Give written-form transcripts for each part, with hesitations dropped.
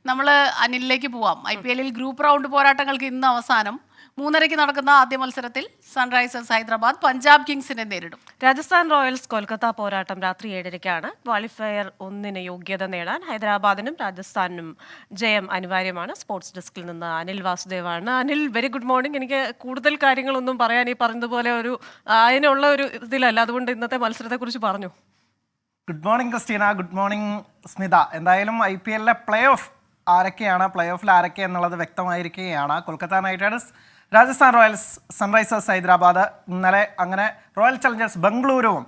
നമ്മൾ അനിലിലേക്ക് പോവാം. IPL group round പോരാട്ടങ്ങൾക്ക് ഇന്ന് അവസാനം 3:30 നടക്കുന്ന ആദ്യ മത്സരത്തിൽ സൺറൈസേഴ്സ് ഹൈദരാബാദ് പഞ്ചാബ് കിങ്സിനെ നേരിടും. രാജസ്ഥാൻ റോയൽസ് കൊൽക്കത്ത പോരാട്ടം രാത്രി 7:30-ക്കാണ്. ക്വാളിഫയർ 1 യോഗ്യത നേടാൻ ഹൈദരാബാദിനും രാജസ്ഥാനും ജയം അനിവാര്യമാണ്. സ്പോർട്സ് ഡെസ്കിൽ നിന്ന് അനിൽ വാസുദേവാണ്. Anil, very good morning. എനിക്ക് കൂടുതൽ കാര്യങ്ങളൊന്നും പറയാൻ ഈ പറഞ്ഞതുപോലെ അതിനുള്ള ഒരു ഇതിലല്ല, അതുകൊണ്ട് ഇന്നത്തെ മത്സരത്തെക്കുറിച്ച് പറഞ്ഞു. Good morning Christina, good morning Smitha. എന്തായാലും IPL പ്ലേ ഓഫ് ആരൊക്കെയാണ്, പ്ലേ ഓഫിൽ ആരൊക്കെ എന്നുള്ളത് വ്യക്തമായിരിക്കുകയാണ്. Kolkata Knight Riders, Rajasthan Royals, Sunrisers Hyderabad. ഇന്നലെ അങ്ങനെ റോയൽ ചലഞ്ചേഴ്സ് ബംഗളൂരുവും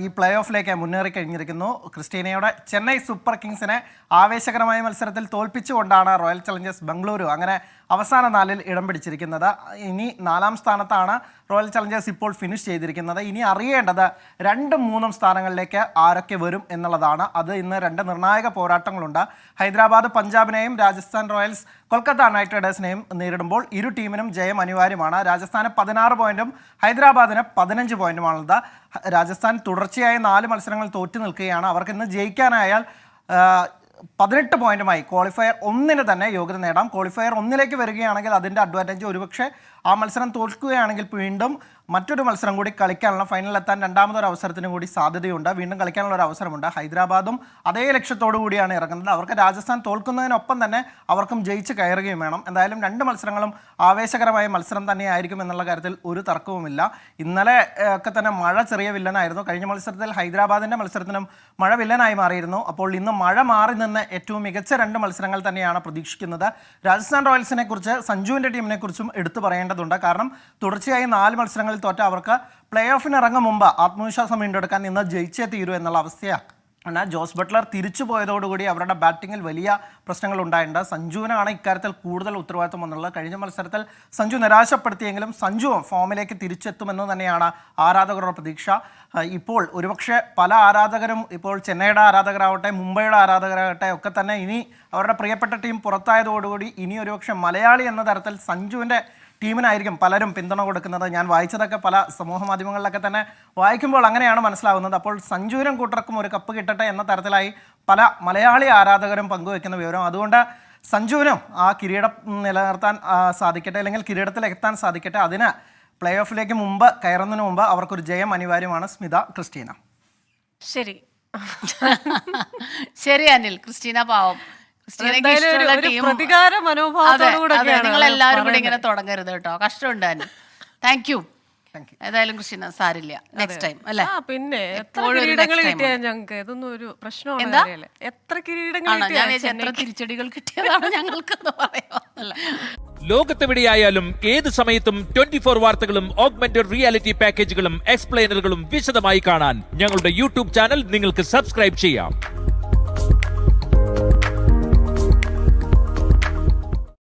ഈ പ്ലേ ഓഫിലേക്ക് മുന്നേറി കഴിഞ്ഞിരിക്കുന്നു. ക്രിസ്റ്റീനയുടെ ചെന്നൈ സൂപ്പർ കിങ്സിനെ ആവേശകരമായ മത്സരത്തിൽ തോൽപ്പിച്ചുകൊണ്ടാണ് റോയൽ ചലഞ്ചേഴ്സ് ബംഗളൂരു അങ്ങനെ അവസാന 4-ൽ ഇടം പിടിച്ചിരിക്കുന്നത്. ഇനി 4-ാം സ്ഥാനത്താണ് റോയൽ ചലഞ്ചേഴ്സ് ഇപ്പോൾ ഫിനിഷ് ചെയ്തിരിക്കുന്നത്. ഇനി അറിയേണ്ടത് 2ഉം 3ഉം സ്ഥാനങ്ങളിലേക്ക് ആരൊക്കെ വരും എന്നുള്ളതാണ്. അത് ഇന്ന് 2 നിർണായക പോരാട്ടങ്ങളുണ്ട്. ഹൈദരാബാദ് പഞ്ചാബിനെയും രാജസ്ഥാൻ റോയൽസ് കൊൽക്കത്ത നൈറ്റ് റൈഡേഴ്സിനെയും നേരിടുമ്പോൾ ഇരു ടീമിനും ജയം അനിവാര്യമാണ്. രാജസ്ഥാന് 16 പോയിന്റും ഹൈദരാബാദിന് 15 പോയിന്റുമാണുള്ളത്. രാജസ്ഥാൻ തുടർച്ചയായ 4 മത്സരങ്ങൾ തോറ്റു നിൽക്കുകയാണ്. അവർക്ക് ഇന്ന് ജയിക്കാനായാൽ 18 പോയിന്റുമായി ക്വാളിഫയർ 1 തന്നെ യോഗ്യത നേടാം. ക്വാളിഫയർ 1 വരികയാണെങ്കിൽ അതിൻ്റെ അഡ്വാൻറ്റേജ് ഒരുപക്ഷെ ആ മത്സരം തോൽക്കുകയാണെങ്കിൽ വീണ്ടും മറ്റൊരു മത്സരം കൂടി കളിക്കാനുള്ള, ഫൈനലിലെത്താൻ രണ്ടാമതൊരു അവസരത്തിന് കൂടി സാധ്യതയുണ്ട്. വീണ്ടും കളിക്കാനുള്ള ഒരു അവസരമുണ്ട്. ഹൈദരാബാദും അതേ ലക്ഷ്യത്തോടു കൂടിയാണ് ഇറങ്ങുന്നത്. അവർക്ക് രാജസ്ഥാൻ തോൽക്കുന്നതിനൊപ്പം തന്നെ അവർക്കും ജയിച്ച് കയറുകയും വേണം. എന്തായാലും 2 മത്സരങ്ങളും ആവേശകരമായ മത്സരം തന്നെയായിരിക്കും എന്നുള്ള കാര്യത്തിൽ ഒരു തർക്കവുമില്ല. ഇന്നലെ ഒക്കെ തന്നെ മഴ ചെറിയ വില്ലനായിരുന്നു. കഴിഞ്ഞ മത്സരത്തിൽ ഹൈദരാബാദിൻ്റെ മത്സരത്തിനും മഴ വില്ലനായി മാറിയിരുന്നു. അപ്പോൾ ഇന്ന് മഴ മാറി നിന്ന് ഏറ്റവും മികച്ച 2 മത്സരങ്ങൾ തന്നെയാണ് പ്രതീക്ഷിക്കുന്നത്. രാജസ്ഥാൻ റോയൽസിനെ കുറിച്ച്, സഞ്ജുവിൻ്റെ ടീമിനെ കുറിച്ചും എടുത്തു പറയേണ്ടതുണ്ട്. കാരണം തുടർച്ചയായി 4 മത്സരങ്ങൾ തോറ്റ അവർക്ക് പ്ലേ ഓഫിന് ഇറങ്ങും മുമ്പ് ആത്മവിശ്വാസം വീണ്ടെടുക്കാൻ ഇന്ന് ജയിച്ചേ തീരൂ എന്നുള്ള അവസ്ഥയാണ്. എന്നാൽ ജോസ് ബട്ട്ലർ തിരിച്ചു പോയതോടുകൂടി അവരുടെ ബാറ്റിങ്ങിൽ വലിയ പ്രശ്നങ്ങൾ ഉണ്ടായിട്ടുണ്ട്. സഞ്ജുവിനാണ് ഇക്കാര്യത്തിൽ കൂടുതൽ ഉത്തരവാദിത്വം എന്നുള്ളത്. കഴിഞ്ഞ മത്സരത്തിൽ സഞ്ജു നിരാശപ്പെടുത്തിയെങ്കിലും സഞ്ജുവും ഫോമിലേക്ക് തിരിച്ചെത്തുമെന്ന് തന്നെയാണ് ആരാധകരുടെ പ്രതീക്ഷ. ഇപ്പോൾ ഒരുപക്ഷെ പല ആരാധകരും ഇപ്പോൾ ചെന്നൈയുടെ ആരാധകരാവട്ടെ, മുംബൈയുടെ ആരാധകരാകട്ടെ ഒക്കെ തന്നെ ഇനി അവരുടെ പ്രിയപ്പെട്ട ടീം പുറത്തായതോടുകൂടി ഇനി ഒരുപക്ഷെ മലയാളി എന്ന തരത്തിൽ സഞ്ജുവിൻ്റെ ടീമിനായിരിക്കും പലരും പിന്തുണ കൊടുക്കുന്നത്. ഞാൻ വായിച്ചതൊക്കെ പല സമൂഹ മാധ്യമങ്ങളിലൊക്കെ തന്നെ വായിക്കുമ്പോൾ അങ്ങനെയാണ് മനസ്സിലാവുന്നത്. അപ്പോൾ സഞ്ജുവിനും കൂട്ടർക്കും ഒരു കപ്പ് കിട്ടട്ടെ എന്ന തരത്തിലായി പല മലയാളി ആരാധകരും പങ്കുവെക്കുന്ന വിവരം. അതുകൊണ്ട് സഞ്ജുവിനും ആ കിരീടം നിലനിർത്താൻ സാധിക്കട്ടെ, അല്ലെങ്കിൽ കിരീടത്തിലെത്താൻ സാധിക്കട്ടെ. അതിന് പ്ലേ ഓഫിലേക്ക് കയറുന്നതിന് മുമ്പ് അവർക്കൊരു ജയം അനിവാര്യമാണ്. സ്മിത, ക്രിസ്റ്റീന. ശരി ശരി അനിൽ. ക്രിസ്റ്റീന പാവം, പ്രതികാര മനോഭാവത്തോടുകൂടെ നിങ്ങൾ എല്ലാവരും കൂടി ഇങ്ങനെ തുടങ്ങരുത് കേട്ടോ, കഷ്ടമുണ്ട് അനിൽ. Thank you. ഏതായാലും ക്രിസ്റ്റീന സാരില്ല, നെക്സ്റ്റ് ടൈം അല്ലേ. പിന്നെ എത്ര കിരീടങ്ങൾ കിട്ടിയാൽ ഞങ്ങൾക്ക് ഇതൊന്നും ഒരു പ്രശ്നമാണ്. എത്ര കിരീടങ്ങൾ, എത്ര തിരിച്ചടികൾ കിട്ടിയതാണ് ഞങ്ങൾക്ക് പറയാമല്ല. ലോകത്തെവിടെയായാലും ഏത് സമയത്തും 24 വാർത്തകളും ഓഗ്മെന്റഡ് റിയാലിറ്റി പാക്കേജുകളും എക്സ്പ്ലെയിനറുകളും വിശദമായി കാണാൻ ഞങ്ങളുടെ യൂട്യൂബ് ചാനൽ നിങ്ങൾക്ക് സബ്സ്ക്രൈബ് ചെയ്യാം.